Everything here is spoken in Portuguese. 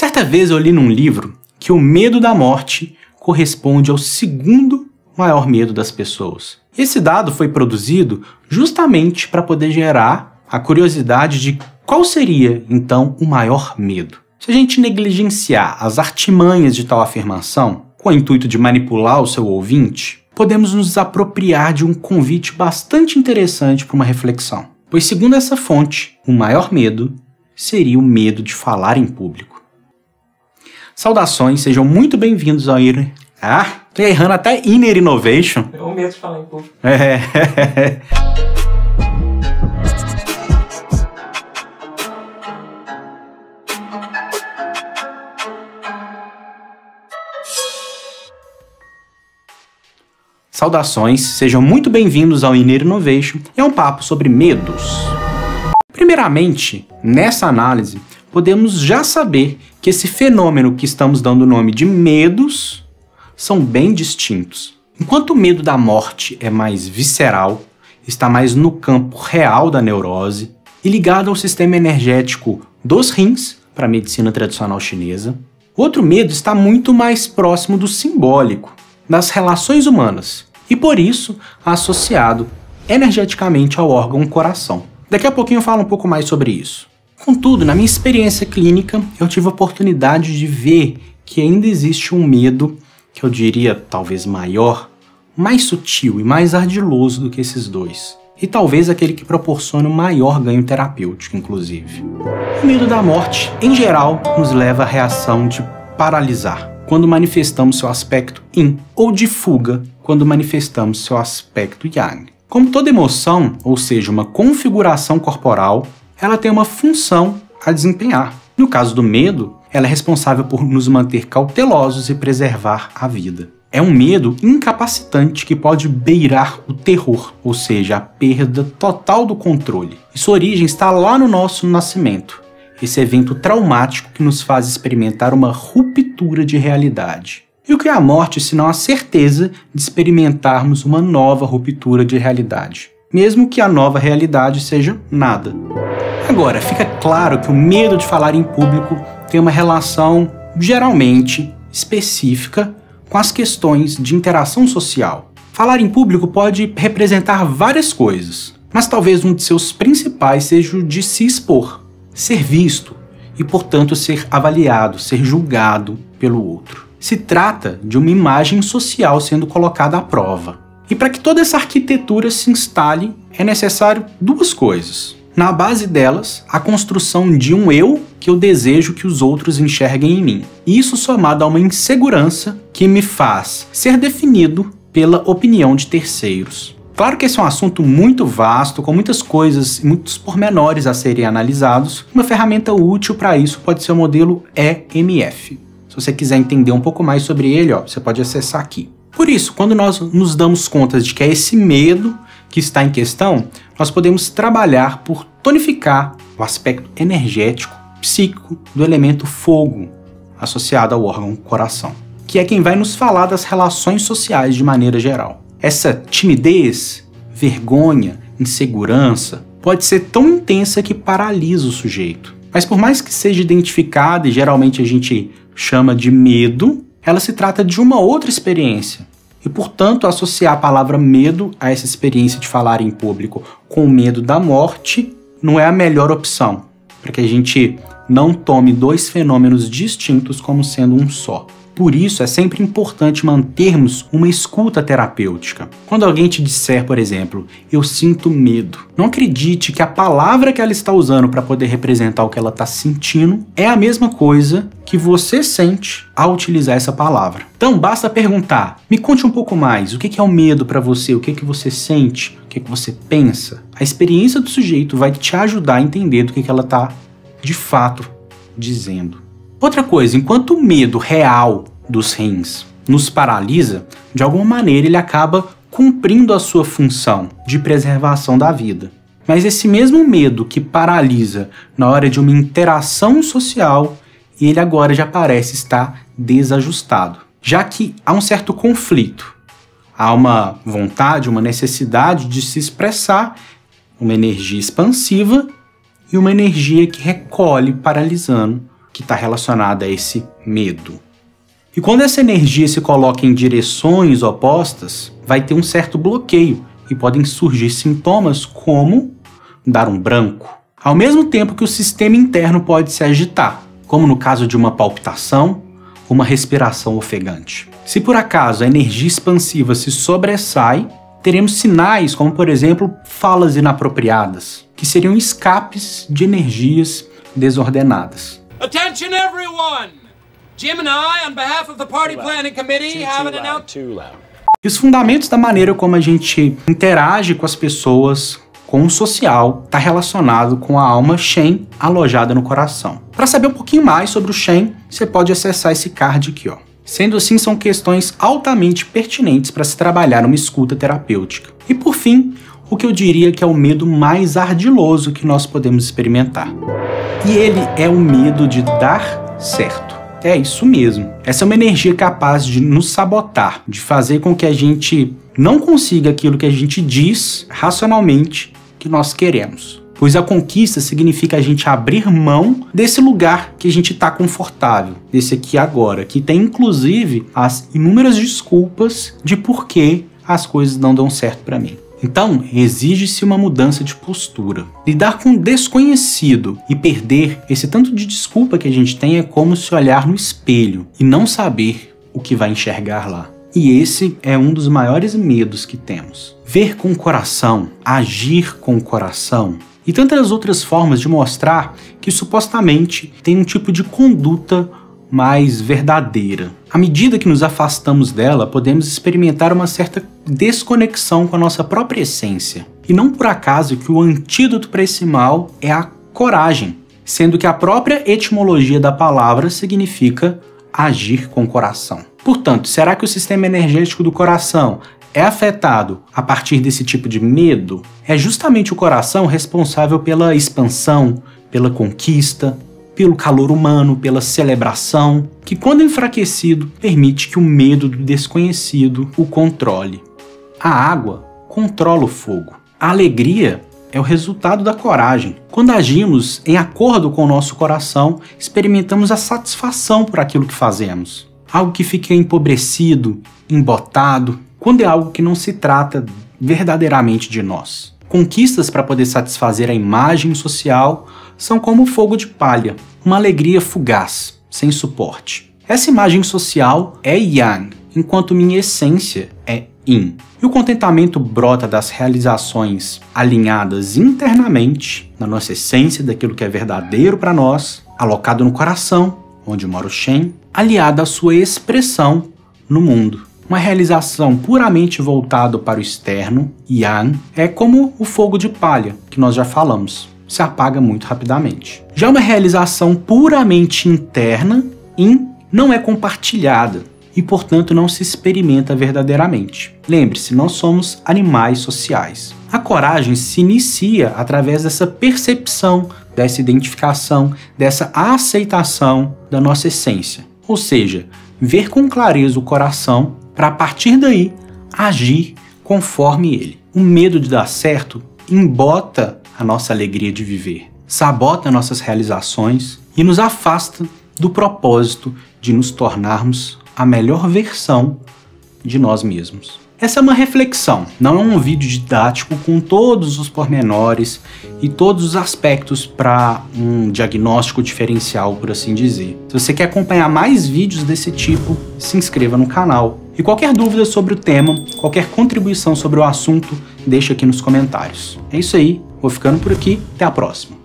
Certa vez eu li num livro que o medo da morte corresponde ao segundo maior medo das pessoas. Esse dado foi produzido justamente para poder gerar a curiosidade de qual seria, então, o maior medo. Se a gente negligenciar as artimanhas de tal afirmação, com o intuito de manipular o seu ouvinte, podemos nos apropriar de um convite bastante interessante para uma reflexão. Pois, segundo essa fonte, o maior medo seria o medo de falar em público. Saudações, sejam muito bem-vindos ao Inner... tô errando até Inner Innovation. É o medo de falar em público. Saudações, sejam muito bem-vindos ao Inner Innovation. É um papo sobre medos. Primeiramente, nessa análise, podemos já saber que esse fenômeno que estamos dando o nome de medos são bem distintos. Enquanto o medo da morte é mais visceral, está mais no campo real da neurose e ligado ao sistema energético dos rins, para a medicina tradicional chinesa, outro medo está muito mais próximo do simbólico, das relações humanas, e por isso associado energeticamente ao órgão coração. Daqui a pouquinho eu falo um pouco mais sobre isso. Contudo, na minha experiência clínica, eu tive a oportunidade de ver que ainda existe um medo que eu diria talvez maior, mais sutil e mais ardiloso do que esses dois. E talvez aquele que proporciona o maior ganho terapêutico, inclusive. O medo da morte, em geral, nos leva à reação de paralisar, quando manifestamos seu aspecto yin, ou de fuga, quando manifestamos seu aspecto yang. Como toda emoção, ou seja, uma configuração corporal, ela tem uma função a desempenhar. No caso do medo, ela é responsável por nos manter cautelosos e preservar a vida. É um medo incapacitante que pode beirar o terror, ou seja, a perda total do controle. E sua origem está lá no nosso nascimento, esse evento traumático que nos faz experimentar uma ruptura de realidade. E o que é a morte senão a certeza de experimentarmos uma nova ruptura de realidade, mesmo que a nova realidade seja nada. Agora, fica claro que o medo de falar em público tem uma relação, geralmente, específica com as questões de interação social. Falar em público pode representar várias coisas, mas talvez um de seus principais seja o de se expor, ser visto e, portanto, ser avaliado, ser julgado pelo outro. Se trata de uma imagem social sendo colocada à prova. E para que toda essa arquitetura se instale, é necessário duas coisas. Na base delas, a construção de um eu que eu desejo que os outros enxerguem em mim. Isso somado a uma insegurança que me faz ser definido pela opinião de terceiros. Claro que esse é um assunto muito vasto, com muitas coisas e muitos pormenores a serem analisados. Uma ferramenta útil para isso pode ser o modelo EMF. Se você quiser entender um pouco mais sobre ele, você pode acessar aqui. Por isso, quando nós nos damos conta de que é esse medo que está em questão, nós podemos trabalhar por tonificar o aspecto energético, psíquico do elemento fogo, associado ao órgão coração, que é quem vai nos falar das relações sociais de maneira geral. Essa timidez, vergonha, insegurança pode ser tão intensa que paralisa o sujeito. Mas por mais que seja identificada, e geralmente a gente chama de medo, ela se trata de uma outra experiência. E, portanto, associar a palavra medo a essa experiência de falar em público com o medo da morte não é a melhor opção, para que a gente não tome dois fenômenos distintos como sendo um só. Por isso, é sempre importante mantermos uma escuta terapêutica. Quando alguém te disser, por exemplo, eu sinto medo, não acredite que a palavra que ela está usando para poder representar o que ela está sentindo é a mesma coisa que você sente ao utilizar essa palavra. Então, basta perguntar, me conte um pouco mais, o que é o medo para você, o que você sente, o que você pensa. A experiência do sujeito vai te ajudar a entender do que ela está, de fato, dizendo. Outra coisa, enquanto o medo real dos rins nos paralisa, de alguma maneira ele acaba cumprindo a sua função de preservação da vida. Mas esse mesmo medo que paralisa na hora de uma interação social, ele agora já parece estar desajustado, já que há um certo conflito. Há uma vontade, uma necessidade de se expressar, uma energia expansiva e uma energia que recolhe, paralisando que está relacionada a esse medo. E quando essa energia se coloca em direções opostas, vai ter um certo bloqueio e podem surgir sintomas como dar um branco, ao mesmo tempo que o sistema interno pode se agitar, como no caso de uma palpitação, uma respiração ofegante. Se por acaso a energia expansiva se sobressai, teremos sinais como, por exemplo, falas inapropriadas, que seriam escapes de energias desordenadas. Attention everyone! Jim and I, on behalf of the party planning committee, have an announcement. E os fundamentos da maneira como a gente interage com as pessoas, com o social, está relacionado com a alma Shen alojada no coração. Para saber um pouquinho mais sobre o Shen, você pode acessar esse card aqui, ó. Sendo assim, são questões altamente pertinentes para se trabalhar uma escuta terapêutica. E por fim, o que eu diria que é o medo mais ardiloso que nós podemos experimentar. E ele é o medo de dar certo. É isso mesmo. Essa é uma energia capaz de nos sabotar, de fazer com que a gente não consiga aquilo que a gente diz racionalmente que nós queremos. Pois a conquista significa a gente abrir mão desse lugar que a gente está confortável, desse aqui agora, que tem inclusive as inúmeras desculpas de por que as coisas não dão certo para mim. Então, exige-se uma mudança de postura. Lidar com o desconhecido e perder esse tanto de desculpa que a gente tem é como se olhar no espelho e não saber o que vai enxergar lá. E esse é um dos maiores medos que temos. Ver com o coração, agir com o coração e tantas outras formas de mostrar que supostamente tem um tipo de conduta mais verdadeira. À medida que nos afastamos dela, podemos experimentar uma certa desconexão com a nossa própria essência. E não por acaso que o antídoto para esse mal é a coragem, sendo que a própria etimologia da palavra significa agir com o coração. Portanto, será que o sistema energético do coração é afetado a partir desse tipo de medo? É justamente o coração responsável pela expansão, pela conquista, pelo calor humano, pela celebração, que quando enfraquecido, permite que o medo do desconhecido o controle. A água controla o fogo. A alegria é o resultado da coragem. Quando agimos em acordo com o nosso coração, experimentamos a satisfação por aquilo que fazemos. Algo que fica empobrecido, embotado, quando é algo que não se trata verdadeiramente de nós. Conquistas para poder satisfazer a imagem social são como fogo de palha, uma alegria fugaz, sem suporte. Essa imagem social é Yang, enquanto minha essência é Yin. E o contentamento brota das realizações alinhadas internamente, na nossa essência, daquilo que é verdadeiro para nós, alocado no coração, onde mora o Shen, aliada à sua expressão no mundo. Uma realização puramente voltada para o externo, Yang, é como o fogo de palha, que nós já falamos, se apaga muito rapidamente. Já uma realização puramente interna, Yin, não é compartilhada e, portanto, não se experimenta verdadeiramente. Lembre-se, nós somos animais sociais. A coragem se inicia através dessa percepção, dessa identificação, dessa aceitação da nossa essência. Ou seja, ver com clareza o coração para, a partir daí, agir conforme ele. O medo de dar certo embota a nossa alegria de viver, sabota nossas realizações e nos afasta do propósito de nos tornarmos a melhor versão de nós mesmos. Essa é uma reflexão, não é um vídeo didático com todos os pormenores e todos os aspectos para um diagnóstico diferencial, por assim dizer. Se você quer acompanhar mais vídeos desse tipo, se inscreva no canal. E qualquer dúvida sobre o tema, qualquer contribuição sobre o assunto, deixa aqui nos comentários. É isso aí, vou ficando por aqui, até a próxima.